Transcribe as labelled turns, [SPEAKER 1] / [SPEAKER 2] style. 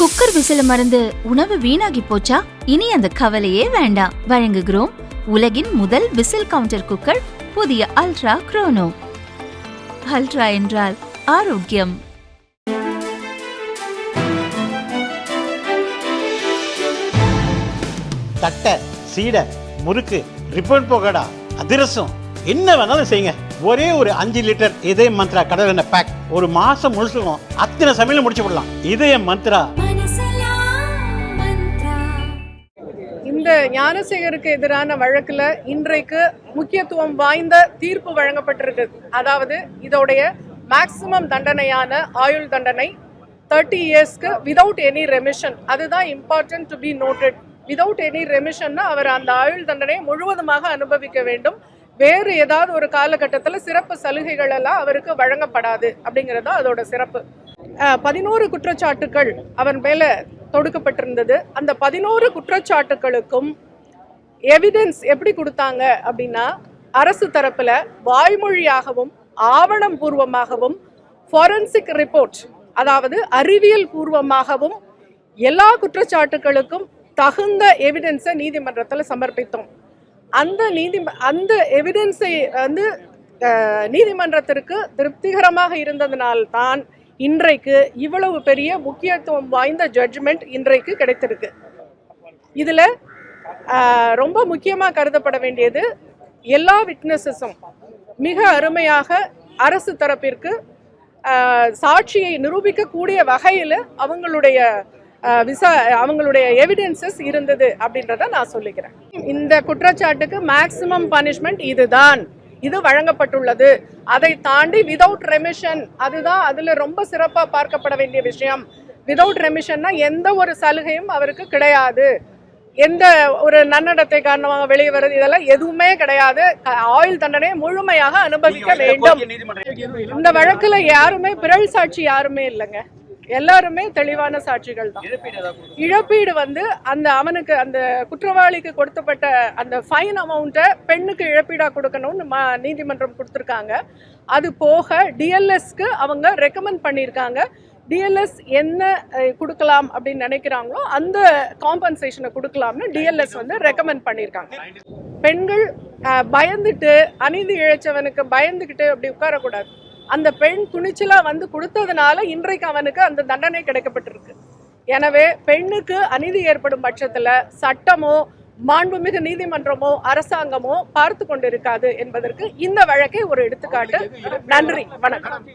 [SPEAKER 1] Cooker விசில மறந்து உணவு வீணாகி போச்சா? இனி அந்த கவலையே வேண்டாம். வழங்குகிறோம் உலகின் முதல் விசில் கவுண்டர் குக்கர், புதிய அல்ட்ரா குரோனோ. அல்ட்ரா என்றால் ஆரோக்கியம்.
[SPEAKER 2] தட்டை, சீடை, முறுக்கு, ரிப்பன் போகடா, அதிரசம், என்ன வேணாலும் செய்யுங்க. ஒரே ஒரு 5 லிட்டர் இதய மந்த்ரா கடல் எண்ணெய் பேக் ஒரு மாசம் முழுசுக்கும் அத்தனை சமையல முடிச்சு விடலாம். இதய மந்த்ரா.
[SPEAKER 3] இந்த ஞானசேகருக்கு எதிரான வழக்குல இன்றைக்கு முக்கியத்துவம் வாய்ந்த தீர்ப்பு வழங்கப்பட்டிருக்கு. அதாவது இதோடைய மேக்சிமம் தண்டனையான ஆயுள் தண்டனை 30 இயர்ஸ்க்கு விதவுட் எனி ரெமிஷன். அதுதான் important to be noted. Without any ரெமிஷன்னா அவர் அந்த ஆயுள் தண்டனையை முழுவதுமாக அனுபவிக்க வேண்டும். வேறு ஏதாவது ஒரு காலகட்டத்தில் சிறப்பு சலுகைகள் எல்லாம் அவருக்கு வழங்கப்படாது அப்படிங்கிறது அதோட சிறப்பு. 11 குற்றச்சாட்டுகள் அவன் மேல தொடுக்கப்பட்டிருந்தது. அந்த 11 குற்றச்சாட்டுகளுக்கும் எவிடன்ஸ் எப்படி கொடுத்தாங்க அப்படின்னா, அரசு தரப்புல வாய்மொழியாகவும் ஆவணம் பூர்வமாகவும் ஃபாரன்சிக் ரிப்போர்ட், அதாவது அறிவியல் பூர்வமாகவும் எல்லா குற்றச்சாட்டுகளுக்கும் தகுந்த எவிடன்ஸை நீதிமன்றத்தில் சமர்ப்பித்தோம். அந்த எவிடன்ஸை வந்து நீதிமன்றத்திற்கு திருப்திகரமாக இருந்ததனால்தான் இன்றைக்கு இவ்வளவு பெரிய முக்கியத்துவம் வாய்ந்த ஜட்ஜ்மெண்ட் இன்றைக்கு கிடைத்திருக்கு. இதில் ரொம்ப முக்கியமாக கருதப்பட வேண்டியது, எல்லா விட்னஸஸும் மிக அருமையாக அரசு தரப்பிற்கு சாட்சியை நிரூபிக்கக்கூடிய வகையில் அவங்களுடைய எவிடன்சஸ் இருந்தது அப்படின்றத நான் சொல்லிக்கிறேன். இந்த குற்றச்சாட்டுக்கு மேக்சிமம் பனிஷ்மெண்ட் இதுதான், இது வழங்கப்பட்டுள்ளது. அதை தாண்டி விதவுட் ரெமிஷன், அதுதான் அதுல ரொம்ப சிறப்பா பார்க்கப்பட வேண்டிய விஷயம். விதவுட் ரெமிஷன்னா எந்த ஒரு சலுகையும் அவருக்கு கிடையாது, எந்த ஒரு நன்னடத்தை காரணமாக வெளியே வருது, இதெல்லாம் எதுவுமே கிடையாது. ஆயுள் தண்டனை முழுமையாக அனுபவிக்க வேண்டும். இந்த வழக்குல யாருமே பிறல் சாட்சி யாருமே இல்லைங்க, எல்லாருமே தெளிவான சாட்சிகள் தான். இழப்பீடு வந்து அவனுக்கு அந்த குற்றவாளிக்கு கொடுக்கப்பட்ட அந்த ஃபைன் அமௌண்ட்டை பெண்ணுக்கு இழப்பீடா கொடுக்கணும்னு நீதிமன்றம் கொடுத்துருக்காங்க. அது போக டிஎல்எஸ்க்கு அவங்க ரெக்கமெண்ட் பண்ணியிருக்காங்க. டிஎல்எஸ் என்ன கொடுக்கலாம் அப்படின்னு நினைக்கிறாங்களோ அந்த காம்பன்சேஷனை கொடுக்கலாம்னு டிஎல்எஸ் வந்து ரெக்கமெண்ட் பண்ணியிருக்காங்க. பெண்கள் பயந்துட்டு, அநீதி இழைச்சவனுக்கு பயந்துக்கிட்டு அப்படி உட்காரக்கூடாது. அந்த பெண் துணிச்சலா வந்து கொடுத்ததுனால இன்றைக்கு அவனுக்கு அந்த தண்டனை கிடைக்கப்பட்டிருக்கு. எனவே பெண்ணுக்கு அநீதி ஏற்படும் பட்சத்துல சட்டமோ மாண்புமிகு நீதிமன்றமோ அரசாங்கமோ பார்த்து கொண்டிருக்காது என்பதற்கு இந்த வழக்கை ஒரு எடுத்துக்காட்டு. நன்றி, வணக்கம்.